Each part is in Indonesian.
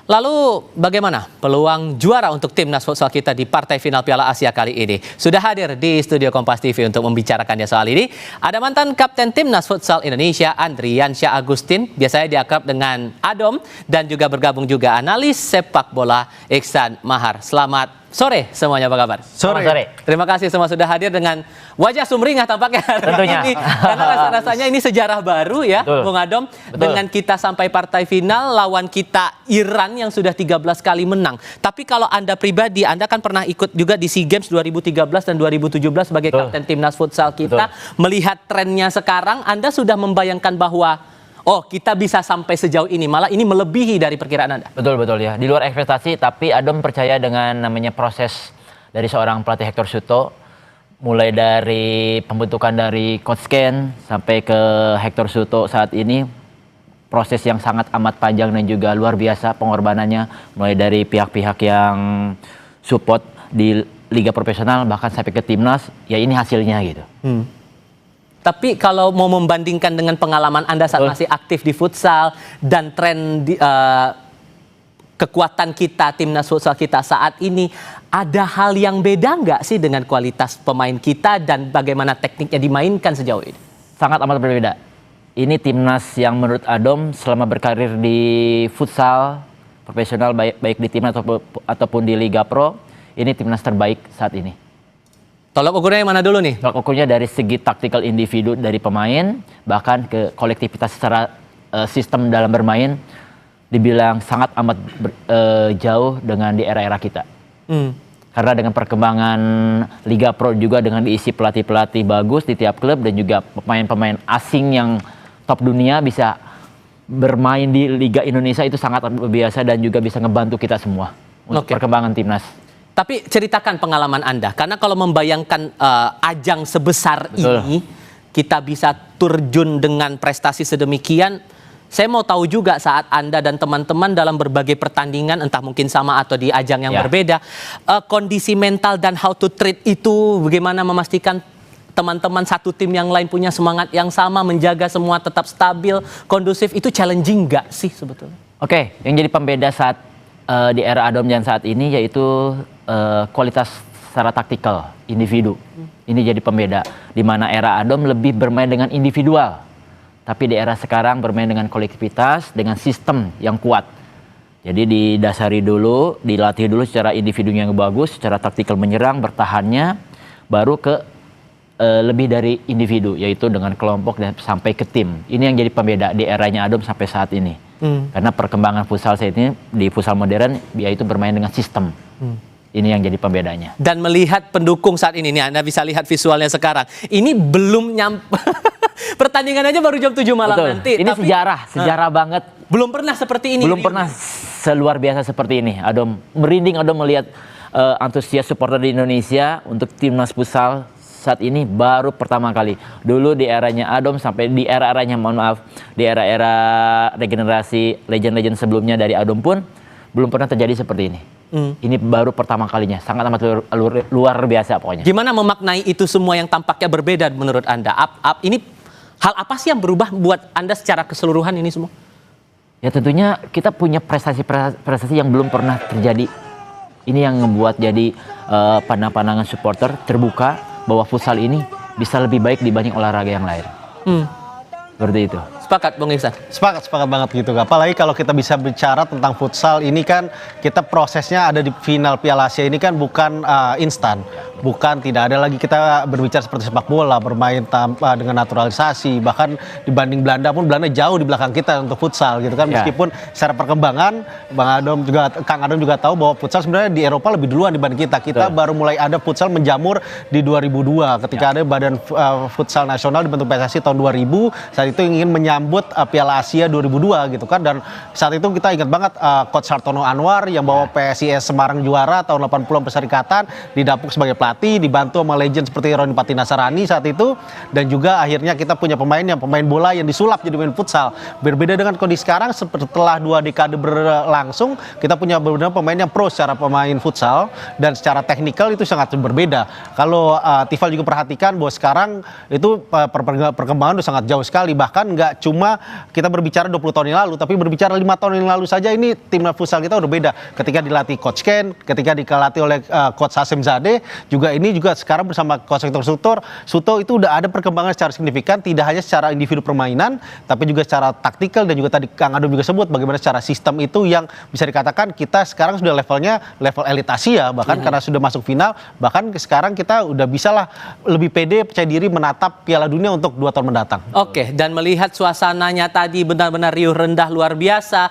Lalu bagaimana peluang juara untuk timnas futsal kita di partai final Piala Asia kali ini? Sudah hadir di studio Kompas TV untuk membicarakannya soal ini. Ada mantan kapten timnas futsal Indonesia Andriansyah Agustin, biasanya diakrab dengan Adom, dan juga bergabung juga analis sepak bola Iksan Mahar. Selamat sore semuanya, apa kabar? Sore. Terima kasih semua sudah hadir dengan wajah sumringah tampaknya hari Tentunya. ini. Karena rasanya ini sejarah baru ya, Betul. Bung Adom. Betul. Dengan kita sampai partai final, lawan kita Iran yang sudah 13 kali menang. Tapi kalau Anda pribadi, Anda kan pernah ikut juga di SEA Games 2013 dan 2017 sebagai Betul. kapten timnas futsal kita. Betul. Melihat trennya sekarang, Anda sudah membayangkan bahwa kita bisa sampai sejauh ini, malah ini melebihi dari perkiraan Anda. Betul ya. Di luar ekspektasi, tapi Adom percaya dengan namanya proses dari seorang pelatih Hector Suto, mulai dari pembentukan dari Coach Ken sampai ke Hector Suto saat ini, proses yang sangat amat panjang dan juga luar biasa pengorbanannya, mulai dari pihak-pihak yang support di liga profesional bahkan sampai ke timnas, ya ini hasilnya gitu. Tapi kalau mau membandingkan dengan pengalaman Anda saat masih aktif di futsal dan tren kekuatan kita, timnas futsal kita saat ini, ada hal yang beda nggak sih dengan kualitas pemain kita dan bagaimana tekniknya dimainkan sejauh ini? Sangat amat berbeda. Ini timnas yang menurut Adom selama berkarir di futsal profesional, baik di timnas ataupun di Liga Pro, ini timnas terbaik saat ini. Tolak ukurnya yang mana dulu nih? Tolak ukurnya dari segi taktikal individu dari pemain, bahkan ke kolektivitas secara sistem dalam bermain, dibilang sangat amat jauh dengan di era-era kita. Karena dengan perkembangan Liga Pro juga dengan diisi pelatih-pelatih bagus di tiap klub dan juga pemain-pemain asing yang top dunia bisa bermain di Liga Indonesia, itu sangat luar biasa dan juga bisa ngebantu kita semua untuk perkembangan timnas. Tapi ceritakan pengalaman Anda, karena kalau membayangkan ajang sebesar ini, kita bisa terjun dengan prestasi sedemikian. Saya mau tahu juga saat Anda dan teman-teman dalam berbagai pertandingan, entah mungkin sama atau di ajang yang berbeda, kondisi mental dan how to treat itu, bagaimana memastikan teman-teman satu tim yang lain punya semangat yang sama, menjaga semua tetap stabil, kondusif, itu challenging nggak sih sebetulnya? Oke, yang jadi pembeda saat di era Adom dan saat ini yaitu kualitas secara taktikal individu. Ini jadi pembeda, di mana era Adom lebih bermain dengan individual, tapi di era sekarang bermain dengan kolektivitas, dengan sistem yang kuat. Jadi didasari dulu, dilatih dulu secara individunya yang bagus, secara taktikal menyerang, bertahannya, baru ke lebih dari individu, yaitu dengan kelompok dan sampai ke tim. Ini yang jadi pembeda di eranya Adom sampai saat ini. Karena perkembangan futsal saat ini di futsal modern, yaitu bermain dengan sistem. Ini yang jadi pembedanya. Dan melihat pendukung saat ini, nih Anda bisa lihat visualnya sekarang. Ini belum nyampe, pertandingan aja baru jam 7 malam nanti. Ini tapi sejarah banget. Belum pernah seperti ini. Belum pernah seluar biasa seperti ini. Adom merinding, Adom melihat antusias supporter di Indonesia untuk timnas futsal saat ini baru pertama kali. Dulu di eranya Adom sampai di era-eranya, mohon maaf, di era-era regenerasi legend-legend sebelumnya dari Adom pun belum pernah terjadi seperti ini. Ini baru pertama kalinya, sangat amat luar biasa pokoknya. Gimana memaknai itu semua yang tampaknya berbeda menurut Anda? Ini hal apa sih yang berubah buat Anda secara keseluruhan ini semua? Ya tentunya kita punya prestasi yang belum pernah terjadi. Ini yang membuat jadi pandangan supporter terbuka bahwa futsal ini bisa lebih baik dibanding olahraga yang lain. Seperti itu. Sepakat, Bung Iksan? Sepakat banget gitu. Apalagi kalau kita bisa bicara tentang futsal ini kan, kita prosesnya ada di final Piala Asia ini kan bukan instan. Bukan, tidak ada lagi kita berbicara seperti sepak bola, bermain tanpa dengan naturalisasi. Bahkan dibanding Belanda pun, Belanda jauh di belakang kita untuk futsal gitu kan. Meskipun secara perkembangan, Kang Adom juga tahu bahwa futsal sebenarnya di Eropa lebih duluan dibanding kita. Kita baru mulai ada futsal menjamur di 2002 ketika ada Badan Futsal Nasional dibentuk PSSI tahun 2000. Saat itu ingin menyambut Piala Asia 2002 gitu kan. Dan saat itu kita ingat banget Coach Hartono Anwar yang bawa PSIS Semarang juara tahun 80 Perserikatan, didapuk sebagai pelatih, dibantu sama legend seperti Roni Patinasarani saat itu. Dan juga akhirnya kita punya pemain bola yang disulap jadi pemain futsal. Berbeda dengan kondisi sekarang, setelah 2 dekade berlangsung, kita punya beberapa pemain yang pro secara pemain futsal, dan secara teknikal itu sangat berbeda. Kalau Tifal juga perhatikan bahwa sekarang itu perkembangan itu sangat jauh sekali, bahkan nggak cuma kita berbicara 20 tahun yang lalu, tapi berbicara 5 tahun yang lalu saja ini timnas futsal kita udah beda. Ketika dilatih Coach Ken, ketika dilatih oleh Coach Hasim Zade, juga ini juga sekarang bersama Coach Hector Suto itu udah ada perkembangan secara signifikan, tidak hanya secara individu permainan, tapi juga secara taktikal, dan juga tadi Kang Adom juga sebut bagaimana secara sistem itu yang bisa dikatakan kita sekarang sudah levelnya level elit Asia, bahkan karena sudah masuk final, bahkan sekarang kita udah bisa lah lebih pede, percaya diri menatap Piala Dunia untuk 2 tahun mendatang. Oke, dan melihat suasananya tadi benar-benar riuh rendah luar biasa,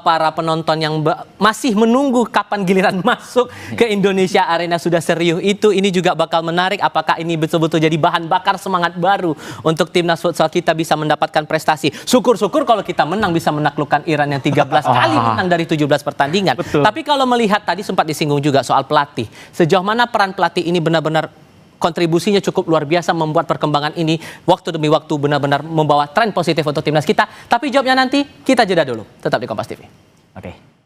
para penonton yang masih menunggu kapan giliran masuk ke Indonesia Arena sudah serius itu, ini juga bakal menarik apakah ini betul-betul jadi bahan bakar semangat baru untuk timnas futsal kita bisa mendapatkan prestasi. Syukur-syukur kalau kita menang bisa menaklukkan Iran yang 13 kali menang dari 17 pertandingan. Betul. Tapi kalau melihat tadi sempat disinggung juga soal pelatih, sejauh mana peran pelatih ini benar-benar kontribusinya cukup luar biasa membuat perkembangan ini waktu demi waktu benar-benar membawa tren positif untuk timnas kita. Tapi jawabnya nanti kita jeda dulu. Tetap di Kompas TV. Oke.